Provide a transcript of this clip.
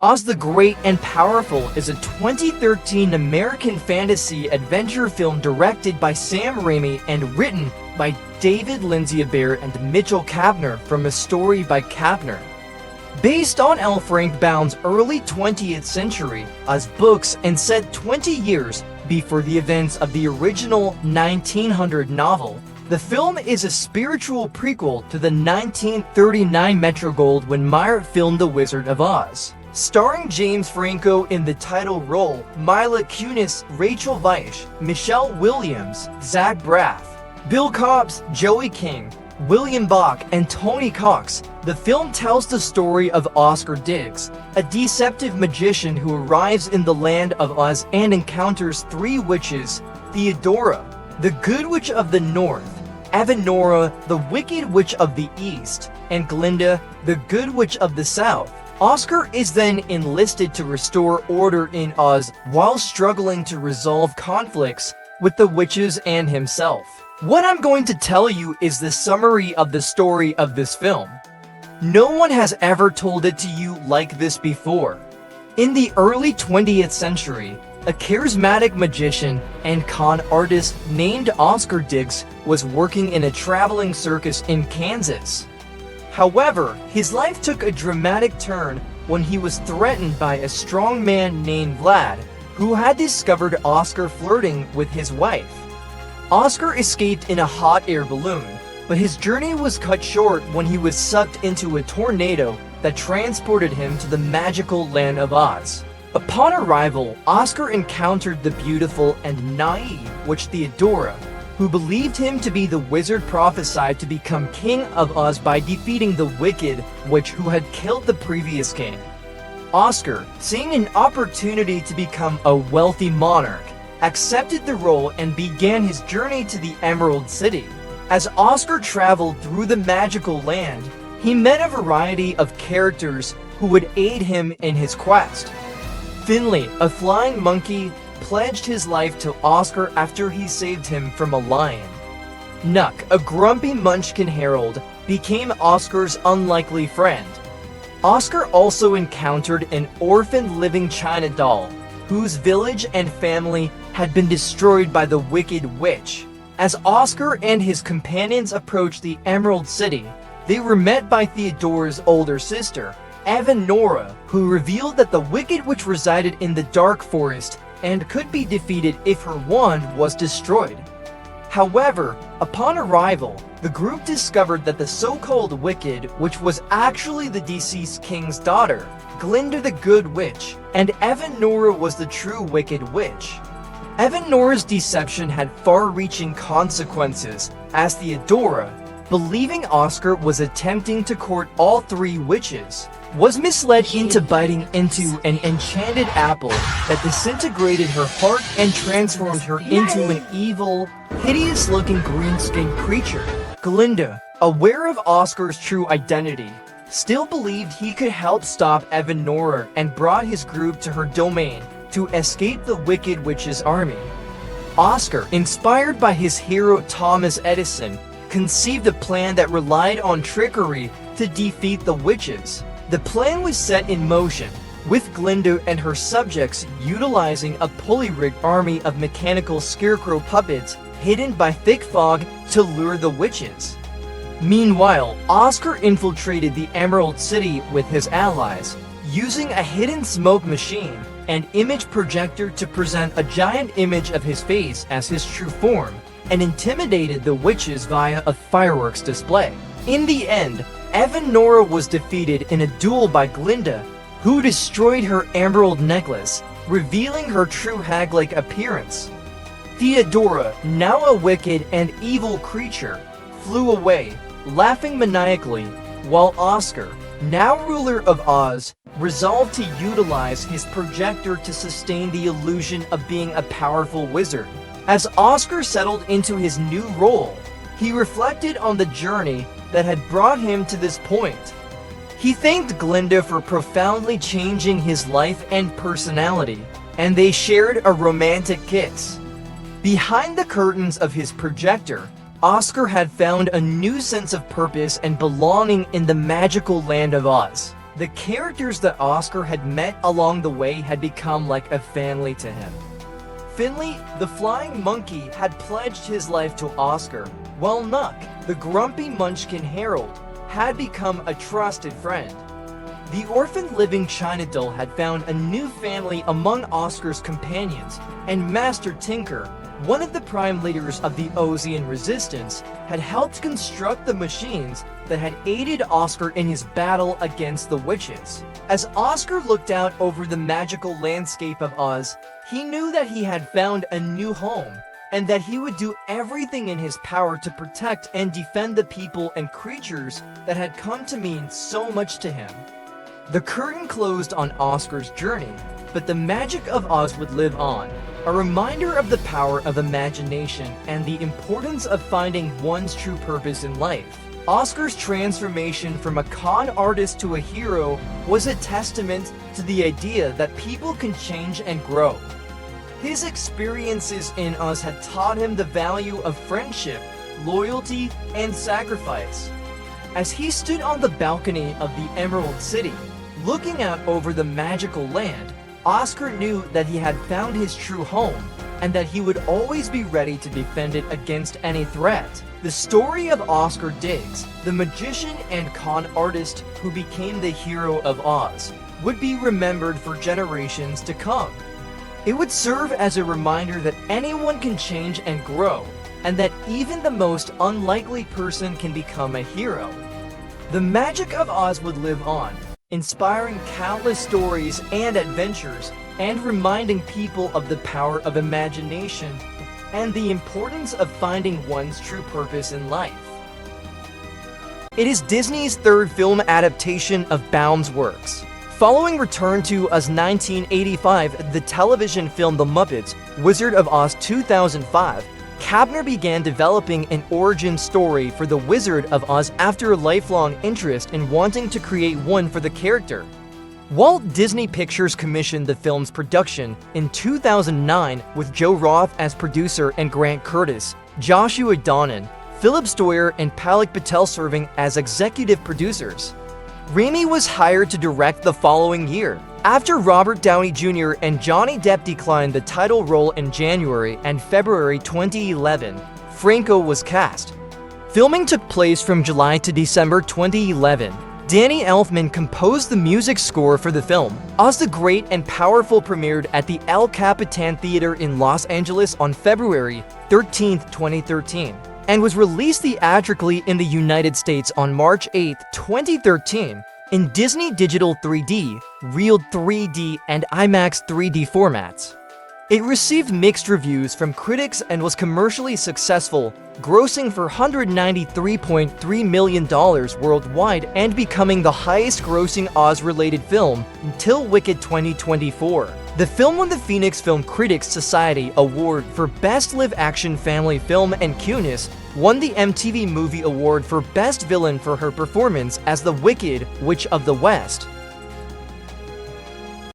Oz the Great and Powerful is a 2013 American fantasy adventure film directed by Sam Raimi and written by David Lindsay-Abaire and Mitchell Kapner from a story by Kapner. Based on L. Frank Baum's early 20th century Oz books and set 20 years before the events of the original 1900 novel, the film is a spiritual prequel to the 1939 Metro-Goldwyn-Mayer film The Wizard of Oz. Starring James Franco in the title role, Mila Kunis, Rachel Weisz, Michelle Williams, Zach Braff, Bill Cobbs, Joey King, William Bach, and Tony Cox, the film tells the story of Oscar Diggs, a deceptive magician who arrives in the land of Oz and encounters three witches: Theodora, the Good Witch of the North, Avenora, the Wicked Witch of the East, and Glinda, the Good Witch of the South. Oscar is then enlisted to restore order in Oz while struggling to resolve conflicts with the witches and himself. What I'm going to tell you is the summary of the story of this film. No one has ever told it to you like this before. In the early 20th century, a charismatic magician and con artist named Oscar Diggs was working in a traveling circus in Kansas. However, his life took a dramatic turn when he was threatened by a strong man named Vlad, who had discovered Oscar flirting with his wife. Oscar escaped in a hot air balloon, but his journey was cut short when he was sucked into a tornado that transported him to the magical land of Oz. Upon arrival, Oscar encountered the beautiful and naive witch Theodora, who believed him to be the wizard prophesied to become king of Oz by defeating the wicked witch who had killed the previous king. Oscar, seeing an opportunity to become a wealthy monarch, accepted the role and began his journey to the Emerald City. As Oscar traveled through the magical land, he met a variety of characters who would aid him in his quest. Finley, a flying monkey, pledged his life to Oscar after he saved him from a lion. Nuck, a grumpy munchkin herald, became Oscar's unlikely friend. Oscar also encountered an orphaned living China doll, whose village and family had been destroyed by the Wicked Witch. As Oscar and his companions approached the Emerald City, they were met by Theodora's older sister, Avenora, who revealed that the Wicked Witch resided in the Dark Forest and could be defeated if her wand was destroyed. However, upon arrival, the group discovered that the so-called Wicked, which was actually the deceased king's daughter, Glinda the Good Witch, and Avenora was the true Wicked Witch. Avenora's deception had far-reaching consequences, as Theodora, believing Oscar was attempting to court all three witches, was misled into biting into an enchanted apple that disintegrated her heart and transformed her into an evil, hideous-looking green-skinned creature. Glinda, aware of Oscar's true identity, still believed he could help stop Avenora and brought his group to her domain to escape the Wicked Witch's army. Oscar, inspired by his hero Thomas Edison, conceived a plan that relied on trickery to defeat the witches. The plan was set in motion, with Glinda and her subjects utilizing a pulley-rigged army of mechanical scarecrow puppets hidden by thick fog to lure the witches. Meanwhile, Oscar infiltrated the Emerald City with his allies, using a hidden smoke machine and image projector to present a giant image of his face as his true form, and intimidated the witches via a fireworks display. In the end, Avenora was defeated in a duel by Glinda, who destroyed her emerald necklace, revealing her true hag-like appearance. Theodora, now a wicked and evil creature, flew away, laughing maniacally, while Oscar, now ruler of Oz, resolved to utilize his projector to sustain the illusion of being a powerful wizard. As Oscar settled into his new role, he reflected on the journey that had brought him to this point. He thanked Glinda for profoundly changing his life and personality, and they shared a romantic kiss. Behind the curtains of his projector, Oscar had found a new sense of purpose and belonging in the magical land of Oz. The characters that Oscar had met along the way had become like a family to him. Finley, the flying monkey, had pledged his life to Oscar, while Nuck, the grumpy munchkin herald, had become a trusted friend. The orphan living China doll had found a new family among Oscar's companions, and Master Tinker, one of the prime leaders of the Ozian resistance, had helped construct the machines that had aided Oscar in his battle against the witches. As Oscar looked out over the magical landscape of Oz, he knew that he had found a new home, and that he would do everything in his power to protect and defend the people and creatures that had come to mean so much to him. The curtain closed on Oscar's journey, but the magic of Oz would live on, a reminder of the power of imagination and the importance of finding one's true purpose in life. Oscar's transformation from a con artist to a hero was a testament to the idea that people can change and grow. His experiences in Oz had taught him the value of friendship, loyalty, and sacrifice. As he stood on the balcony of the Emerald City, looking out over the magical land, Oscar knew that he had found his true home and that he would always be ready to defend it against any threat. The story of Oscar Diggs, the magician and con artist who became the hero of Oz, would be remembered for generations to come. It would serve as a reminder that anyone can change and grow, and that even the most unlikely person can become a hero. The magic of Oz would live on, inspiring countless stories and adventures, and reminding people of the power of imagination and the importance of finding one's true purpose in life. It is Disney's third film adaptation of Baum's works. Following return to Oz 1985, the television film The Muppets, Wizard of Oz 2005, Kabner began developing an origin story for the Wizard of Oz after a lifelong interest in wanting to create one for the character. Walt Disney Pictures commissioned the film's production in 2009 with Joe Roth as producer and Grant Curtis, Joshua Donnan, Philip Stoyer, and Palak Patel serving as executive producers. Raimi was hired to direct the following year. After Robert Downey Jr. and Johnny Depp declined the title role in January and February 2011, Franco was cast. Filming took place from July to December 2011. Danny Elfman composed the music score for the film. Oz the Great and Powerful premiered at the El Capitan Theater in Los Angeles on February 13, 2013, and was released theatrically in the United States on March 8, 2013, in Disney Digital 3D, Real 3D, and IMAX 3D formats. It received mixed reviews from critics and was commercially successful, grossing for $193.3 million worldwide and becoming the highest-grossing Oz-related film until Wicked 2024. The film won the Phoenix Film Critics Society Award for Best Live-Action Family Film, and Kunis won the MTV Movie Award for Best Villain for her performance as the Wicked Witch of the West.